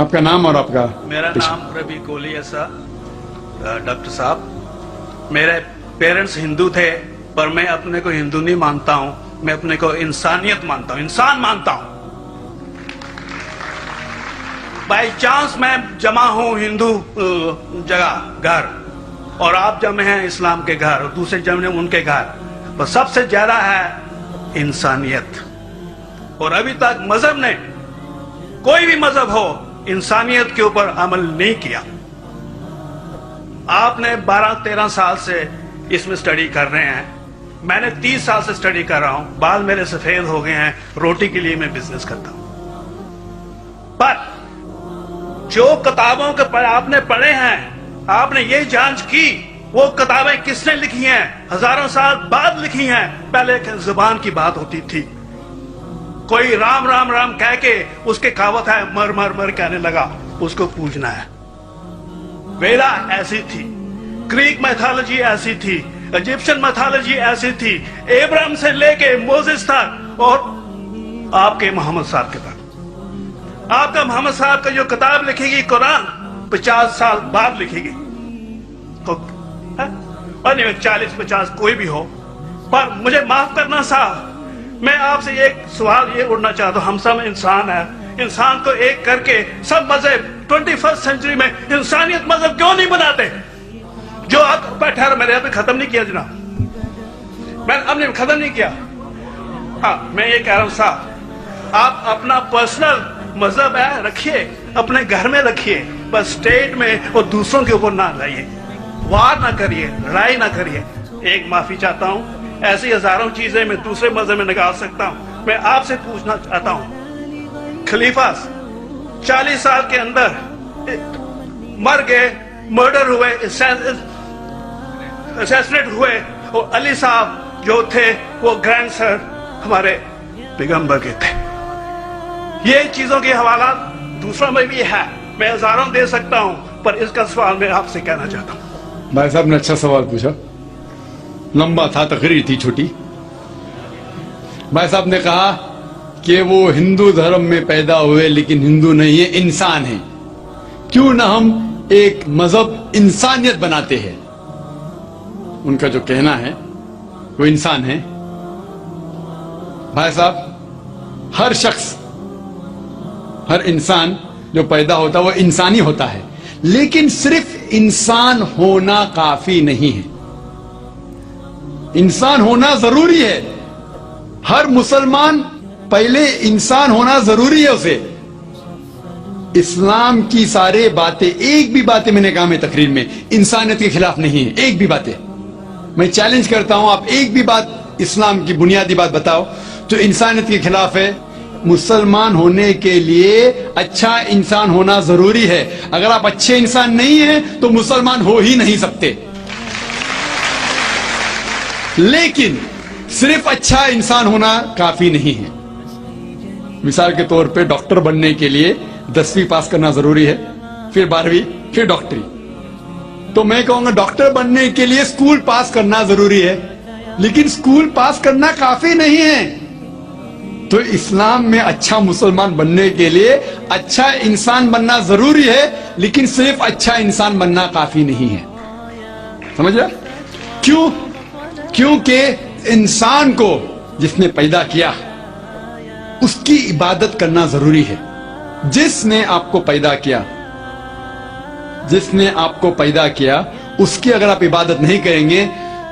आपका नाम और आपका? मेरा नाम रवि कोहली है सर। डॉक्टर साहब, मेरे पेरेंट्स हिंदू थे, पर मैं अपने को हिंदू नहीं मानता हूं, मैं अपने को इंसानियत मानता हूं, इंसान मानता हूं। बाई चांस मैं जमा हूं हिंदू जगह घर, और आप जमे हैं इस्लाम के घर, और दूसरे जमे उनके घर, पर सबसे ज्यादा है इंसानियत। और अभी तक मजहब ने, कोई भी मजहब हो, इंसानियत के ऊपर अमल नहीं किया। आपने 12-13 साल से इसमें स्टडी कर रहे हैं, मैंने 30 साल से स्टडी कर रहा हूं, बाल मेरे सफेद हो गए हैं, रोटी के लिए मैं बिजनेस करता हूं। पर जो किताबों के पर आपने पढ़े हैं, आपने ये जांच की वो किताबें किसने लिखी हैं? हजारों साल बाद लिखी हैं। पहले एक जुबान की बात होती थी, कोई राम राम राम कह के उसके कहावत है मर मर मर कहने लगा, उसको पूजना है। वेदा ऐसी थी, ग्रीक मैथोलॉजी ऐसी थी, इजिप्शियन मैथोलॉजी ऐसी थी, इब्राहिम से लेके मोसेस तक, और आपके मोहम्मद साहब के तक। आपका मोहम्मद साहब का जो किताब लिखेगी कुरान 50 साल बाद लिखेगी, तो और नहीं 40-50 कोई भी हो। पर मुझे माफ करना साहब, मैं आपसे एक सवाल ये उड़ना चाहता हूं, हम सब इंसान हैं, इंसान को एक करके सब मजहब 21st सेंचुरी में इंसानियत मजहब क्यों नहीं बनाते? जो आप ठहर, मैंने अभी खत्म नहीं किया जनाब, मैंने अपने खत्म नहीं किया। हाँ, मैं ये कह रहा हूं साहब, आप अपना पर्सनल मजहब है रखिए, अपने घर में रखिए, बस स्टेट में और दूसरों के ऊपर ना लाइए, वार ना करिए, लड़ाई ना करिए। एक माफी चाहता हूं, ऐसी हजारों चीजें मैं दूसरे मजहब में निकाल सकता हूं। मैं आपसे पूछना चाहता हूं, खलीफा 40 साल के अंदर मर गए, मर्डर हुए, असैसिनेट हुए, और अली साहब जो थे वो ग्रैंडसन हमारे पैगंबर के थे। ये चीजों के हवाला दूसरों में भी है, मैं हजारों दे सकता हूं, पर इसका सवाल मैं आपसे कहना चाहता हूं। भाई साहब ने अच्छा सवाल पूछा, लंबा था, तकरीर थी छोटी। भाई साहब ने कहा कि वो हिंदू धर्म में पैदा हुए लेकिन हिंदू नहीं है, इंसान है। क्यों ना हम एक मजहब इंसानियत बनाते हैं? उनका जो कहना है वो इंसान है। भाई साहब, हर शख्स, हर इंसान जो पैदा होता है वो इंसानी होता है, लेकिन सिर्फ इंसान होना काफी नहीं है। इंसान होना जरूरी है। हर मुसलमान पहले इंसान होना जरूरी है उसे। इस्लाम की सारे बातें, एक भी बातें मैंने कहा मैं तकरीर में, इंसानियत के खिलाफ नहीं है। एक भी बातें मैं चैलेंज करता हूं, आप एक भी बात इस्लाम की बुनियादी बात बताओ तो इंसानियत के खिलाफ है। मुसलमान होने के लिए अच्छा इंसान होना जरूरी है। अगर आप अच्छे इंसान नहीं हैं तो मुसलमान हो ही नहीं सकते। लेकिन सिर्फ अच्छा इंसान होना काफी नहीं है। मिसाल के तौर पे डॉक्टर बनने के लिए 10वीं पास करना जरूरी है, फिर 12वीं, फिर डॉक्टरी। तो मैं कहूंगा डॉक्टर बनने के लिए स्कूल पास करना जरूरी है, लेकिन स्कूल पास करना काफी नहीं है। तो इस्लाम में अच्छा मुसलमान बनने के लिए अच्छा इंसान बनना जरूरी है, लेकिन सिर्फ अच्छा इंसान बनना काफी नहीं है। समझ रहे? क्यों? क्योंकि इंसान को जिसने पैदा किया उसकी इबादत करना जरूरी है। जिसने आपको पैदा किया, जिसने आपको पैदा किया, उसकी अगर आप इबादत नहीं करेंगे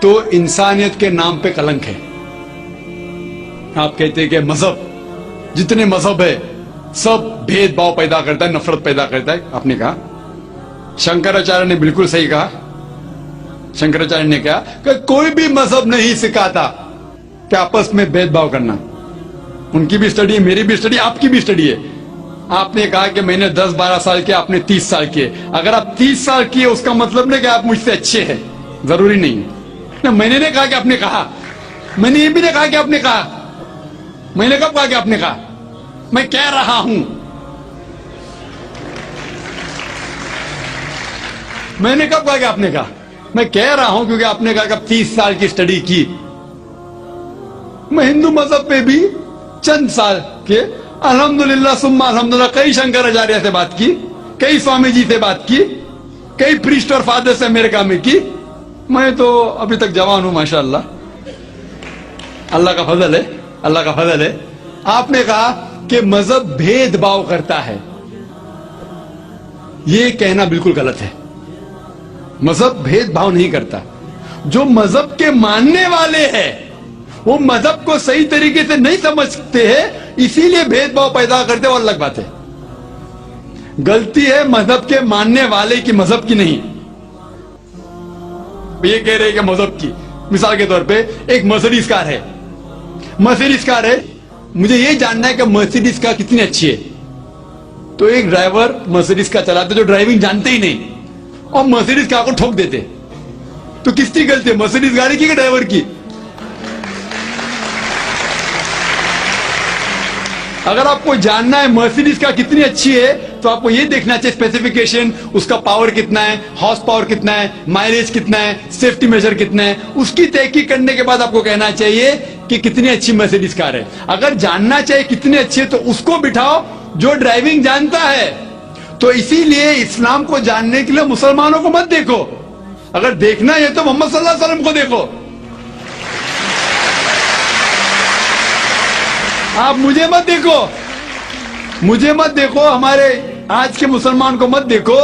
तो इंसानियत के नाम पे कलंक है। आप कहते हैं कि मजहब, जितने मजहब है सब भेदभाव पैदा करता है, नफरत पैदा करता है। आपने कहा, शंकराचार्य ने बिल्कुल सही कहा। शंकराचार्य ने कहा कि कोई भी मजहब नहीं सिखाता कि आपस में भेदभाव करना। उनकी भी स्टडी है, मेरी भी स्टडी, आपकी भी स्टडी है। आपने कहा कि मैंने 10-12 साल किए, आपने 30 साल किए। अगर आप 30 साल किए उसका मतलब नहीं कि आप मुझसे अच्छे हैं, जरूरी नहीं है। मैंने नहीं कहा कि आपने कहा, मैंने ये भी नहीं कहा कि आपने कहा। मैंने कब कहा कि आपने कहा? मैं कह रहा हूं, मैंने कब कहा कि आपने कहा? मैं कह रहा हूं क्योंकि आपने कहा कि आप 30 साल की स्टडी की। मैं हिंदू मजहब पे भी चंद साल के अल्हम्दुलिल्लाह सुम्मा अल्हम्दुलिल्लाह कई शंकराचार्य से बात की, कई स्वामी जी से बात की, कई प्रीस्ट और फादर से अमेरिका में की। मैं तो अभी तक जवान हूं माशाअल्लाह, अल्लाह का फजल है, अल्लाह का फजल है। आपने कहा कि मजहब भेदभाव करता है, यह कहना बिल्कुल गलत है। मजहब भेदभाव नहीं करता। जो मजहब के मानने वाले हैं वो मजहब को सही तरीके से नहीं समझते हैं, इसीलिए भेदभाव पैदा करते हैं, और अलग बात है। गलती है मजहब के मानने वाले की, मजहब की नहीं। ये कह रहे हैं कि मजहब की, मिसाल के तौर पे एक मर्सिडीज कार है, मर्सिडीज कार है, मुझे ये जानना है कि मर्सिडीज कार कितनी अच्छी है। तो एक ड्राइवर मर्सिडीज कार चलाते जो ड्राइविंग जानते ही नहीं और मर्सिडीज कार को ठोक देते, तो किसकी गलती है, मर्सिडीज गाड़ी की कि ड्राइवर की? अगर आपको जानना है मर्सिडीज कार कितनी अच्छी है तो आपको यह देखना चाहिए स्पेसिफिकेशन, उसका पावर कितना है, हॉर्स पावर कितना है, माइलेज कितना है, सेफ्टी मेजर कितना है, उसकी तहकीक करने के बाद आपको कहना चाहिए कि कितनी अच्छी मर्सिडीज कार है। अगर जानना चाहिए कितनी अच्छी है तो उसको बिठाओ जो ड्राइविंग जानता है। तो इसीलिए इस्लाम को जानने के लिए मुसलमानों को मत देखो, अगर देखना है तो मोहम्मद सल्लल्लाहु अलैहि वसल्लम को देखो। आप मुझे मत देखो, मुझे मत देखो, हमारे आज के मुसलमान को मत देखो।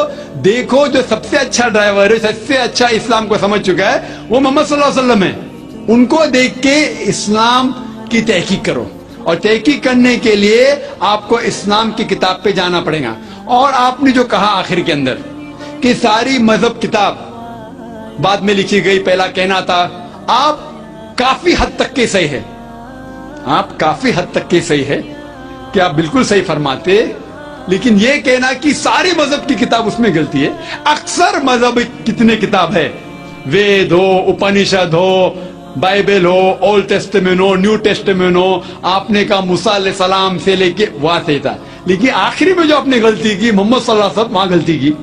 देखो जो सबसे अच्छा ड्राइवर है, सबसे अच्छा इस्लाम को समझ चुका है, वो मोहम्मद सल्लल्लाहु अलैहि वसल्लम है। उनको देख के इस्लाम की तहकीक करो, और तहकीक करने के लिए आपको इस्लाम की किताब पे जाना पड़ेगा। और आपने जो कहा आखिर के अंदर कि सारी मजहब किताब बाद में लिखी गई, पहला कहना था, आप काफी हद तक के सही है, आप काफी हद तक के सही है कि आप बिल्कुल सही फरमाते, लेकिन यह कहना कि सारी मजहब की किताब उसमें गलती है। अक्सर मजहब कितने किताब है, वेद हो, उपनिषद हो, बाइबल हो, ओल्ड टेस्टामेंट हो, न्यू टेस्टामेंट हो, आपने कहा मूसा अलैहिस्सलाम से लेके वहां से था, लेकिन आखिरी में जो आपने गलती की मोहम्मद सल्लल्लाहु अलैहि वसल्लम, वहां गलती की।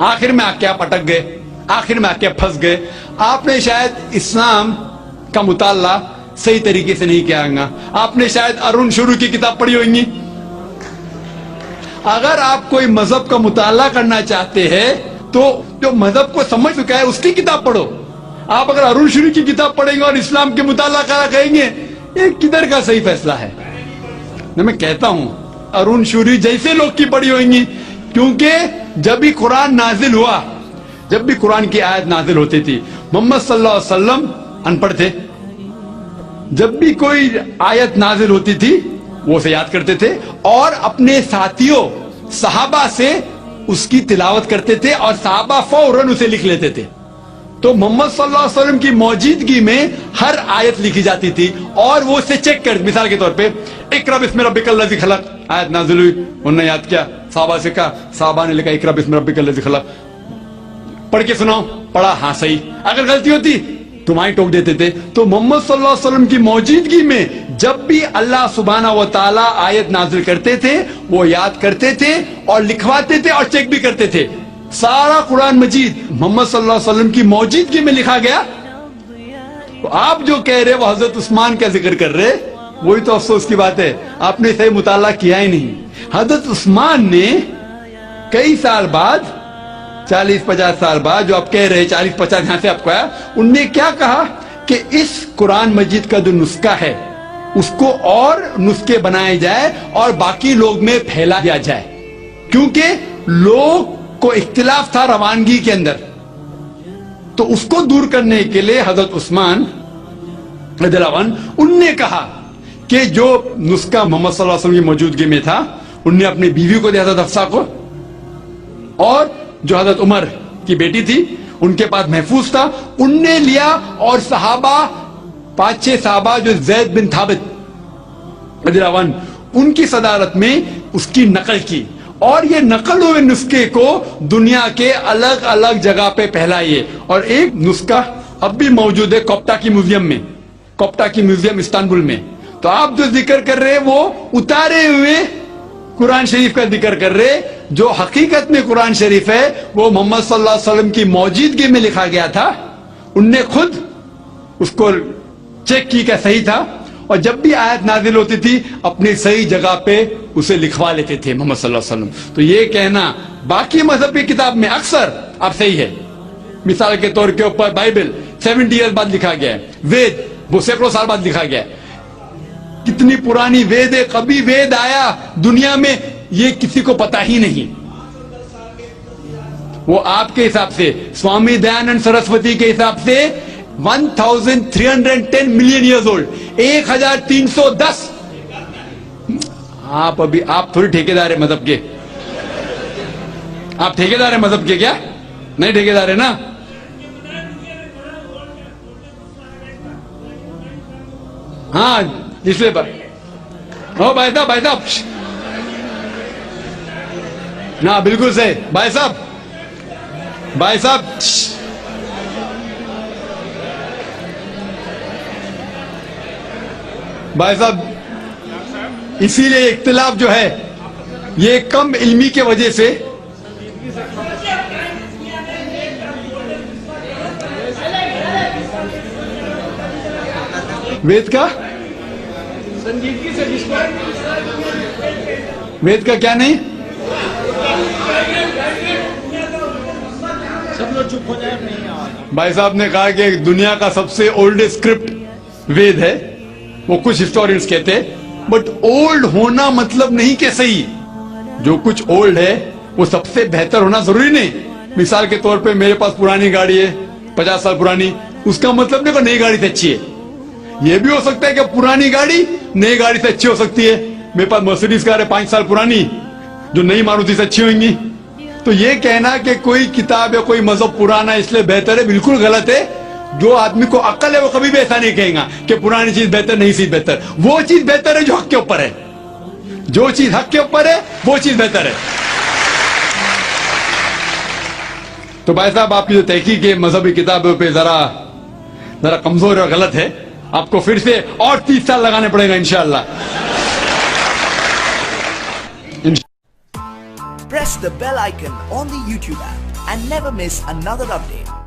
आखिर में आके आप अटक गए, आखिर में आके फंस गए। आपने शायद इस्लाम का मुताला सही तरीके से नहीं किया होगा, आपने शायद अरुण शुरू की किताब पढ़ी होगी। अगर आप कोई मजहब का मुताला करना चाहते हैं तो जो मजहब को समझ चुका है उसकी किताब पढ़ो। आप अगर अरुण शुरू की किताब पढ़ेंगे और इस्लाम के मुताला करेंगे, ये किधर का सही फैसला है? मैं कहता हूं अरुण शुरू जैसे लोग की पढ़ी होंगी, क्योंकि जब भी कुरान नाजिल हुआ, जब भी कुरान की आयत नाजिल होती थी, मोहम्मद सल्लल्लाहु अलैहि वसल्लम अनपढ़ थे। जब भी कोई आयत नाजिल होती थी वो उसे याद करते थे और अपने साथियों सहाबा से उसकी तिलावत करते थे, और सहाबा फौरन उसे लिख लेते थे। तो मोहम्मद सल्लल्लाहु अलैहि वसल्लम की मौजूदगी में हर आयत लिखी जाती थी और वो उसे चेक कर, मिसाल के तौर पे इक़रा बिस्मि रब्बिकल लज़ी खलक़ आयत नाजिल हुई, उन्होंने याद किया, सहाबा से कहा, सहाबा ने लिखा इक़रा बिस्मि रब्बिकल लज़ी खलक़, पढ़ के सुनाओ, पढ़ा, हाँ सही। अगर गलती होती तुम्हारी टोक देते थे। तो मोहम्मद सल्लल्लाहु अलैहि वसल्लम की मौजूदगी में जब भी अल्लाह सुब्हानहू व तआला आयत नाजिल करते थे वो याद करते थे और लिखवाते थे और चेक भी करते थे। सारा कुरान मजीद मोहम्मद सल्लल्लाहु अलैहि वसल्लम की मौजूदगी में लिखा गया। तो आप जो कह रहे वो हजरत उस्मान का जिक्र कर रहे, वही तो अफसोस की बात है, आपने सही मुताला किया ही नहीं। हजरत उस्मान ने कई साल बाद, 40-50 साल बाद, जो आप कह रहे 40-50 यहां से आपको आया, उनने क्या कहा कि इस कुरान मजीद का जो नुस्खा है उसको और नुस्खे बनाए जाए और बाकी लोग में फैला दिया जाए, क्योंकि लोग को इख्तिलाफ था रवानगी के अंदर। तो उसको दूर करने के लिए हजरत उस्मान रज़ियल्लाहु अन्हु उनने कहा कि जो नुस्खा मोहम्मद सल्लल्लाहु अलैहि वसल्लम की मौजूदगी में था, उनने अपनी बीवी को दिया, हजरत हफ्सा को, और जो हजरत उमर की बेटी थी उनके पास महफूज था, उनने लिया, और सहाबा 5-6 सहाबा जो ज़ैद बिन थाबित रज़ियल्लाहु अन्हु उनकी सदारत में उसकी नकल की, और ये नकल हुए नुस्खे को दुनिया के अलग अलग जगह पे फैलाइए। और एक नुस्खा अब भी मौजूद है कोप्टा की म्यूजियम में, कोप्टा की म्यूजियम इस्तांबुल में। तो आप जो जिक्र कर रहे हैं वो उतारे हुए कुरान शरीफ का जिक्र कर रहे, जो हकीकत में कुरान शरीफ है वो मोहम्मद सल्लल्लाहु अलैहि वसल्लम की मौजूदगी में लिखा गया था। उनने खुद उसको चेक की क्या सही था, اور جب بھی آیت نازل ہوتی تھی اپنی صحیح جگہ پہ اسے لکھوا لیتے تھے محمد صلی اللہ علیہ وسلم. تو یہ کہنا باقی مذہب کی کتاب میں اکثر اب صحیح ہے. مثال کے طور کے اوپر بائبل 70 ایئر بعد لکھا گیا ہے, وید وہ سینکڑوں سال بعد لکھا گیا ہے. کتنی پرانی وید ہے, کبھی وید آیا دنیا میں یہ کسی کو پتا ہی نہیں. وہ آپ کے حساب سے سوامی دیانند سرسوتی کے حساب سے 1310 ملین ایئرز اولڈ, 1310. آپ تھوڑی ٹھیکیدار ہے مذہب کے. آپ ٹھیکیدار ہیں مذہب کے کیا؟ نہیں ٹھیکیدار ہے نا. ہاں اس لیے بھائی صاحب نا بالکل صحیح. بھائی صاحب اسی لیے اختلاف جو ہے یہ کم علمی کے وجہ سے وید کا وید کا کیا نہیں. بھائی صاحب نے کہا کہ دنیا کا سب سے اولڈسٹ اسکرپٹ وید ہے. وہ کچھ ہسٹورینز کہتے ہیں, بٹ اولڈ ہونا مطلب نہیں کہ صحیح. جو کچھ اولڈ ہے وہ سب سے بہتر ہونا ضروری نہیں. مثال کے طور پہ میرے پاس پرانی گاڑی ہے 50 سال پرانی, اس کا مطلب نہیں کہ نئی گاڑی سے اچھی ہے. یہ بھی ہو سکتا ہے کہ پرانی گاڑی نئی گاڑی سے اچھی ہو سکتی ہے. میرے پاس مرسیڈیز کار ہے 5 سال پرانی جو نئی ماروتی سے اچھی ہوئیں گی. تو یہ کہنا کہ کوئی کتاب یا کوئی مذہب پرانا اس لیے بہتر ہے بالکل غلط ہے. جو آدمی کو عقل ہے وہ کبھی بھی ایسا نہیں کہے گا کہ پرانی چیز بہتر نہیں چیز بہتر. وہ چیز بہتر ہے جو حق کے اوپر ہے. جو چیز حق کے اوپر ہے وہ چیز بہتر ہے. تو بھائی صاحب آپ کی جو تحقیق ہے مذہبی کتابوں پہ ذرا کمزور اور غلط ہے. آپ کو پھر سے اور 30 سال لگانے پڑے گا انشاءاللہ. Press the bell icon on the YouTube app and never miss another update.